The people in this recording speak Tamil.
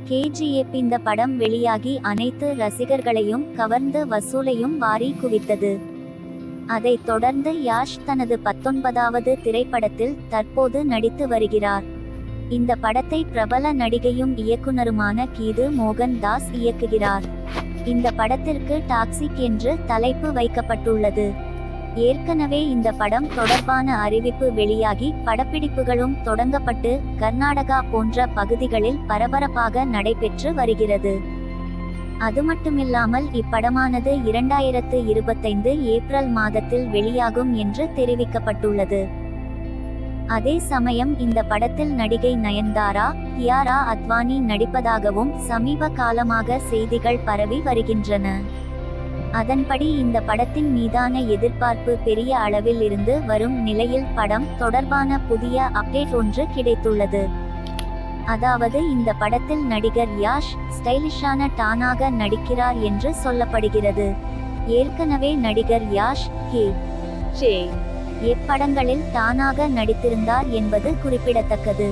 கேஜிஎஃப் இந்த படம் வெளியாகி அனைத்து ரசிகர்களையும் கவர்ந்து வசூலையும் வாரி குவித்தது. அதைத் தொடர்ந்து யாஷ் தனது 19வது திரைப்படத்தில் தற்போது நடித்து வருகிறார். இந்த படத்தை பிரபல நடிகையும் இயக்குனருமான கீது மோகன் தாஸ் இயக்குகிறார். இந்த படத்திற்கு டாக்ஸிக் என்று தலைப்பு வைக்கப்பட்டுள்ளது. ஏற்கனவே இந்த படம் தொடர்பான அறிவிப்பு வெளியாகி படப்பிடிப்புகளும் தொடங்கப்பட்டு கர்நாடகா போன்ற பகுதிகளில் பரபரப்பாக நடைபெற்று வருகிறது. அதுமட்டுமில்லாமல் இப்படமானது 2025 ஏப்ரல் மாதத்தில் வெளியாகும் என்று தெரிவிக்கப்பட்டுள்ளது. அதே சமயம் இந்த படத்தில் நடிகை நயன்தாரா, கியாரா அத்வானி நடிப்பதாகவும் சமீப காலமாக செய்திகள் பரவி வருகின்றன. அதன்படி இந்த படத்தின் மீதான எதிர்பார்ப்பு பெரிய அளவில் இருந்து வரும் நிலையில் படம் தொடர்பான புதிய அப்டேட் ஒன்று கிடைத்துள்ளது. அதாவது இந்த படத்தில் நடிகர் யாஷ் ஸ்டைலிஷான டானாக நடிக்கிறார் என்று சொல்லப்படுகிறது. ஏற்கனவே நடிகர் யாஷ் கே.ஜி.எஃப் படங்களில் டானாக நடித்திருந்தார் என்பது குறிப்பிடத்தக்கது.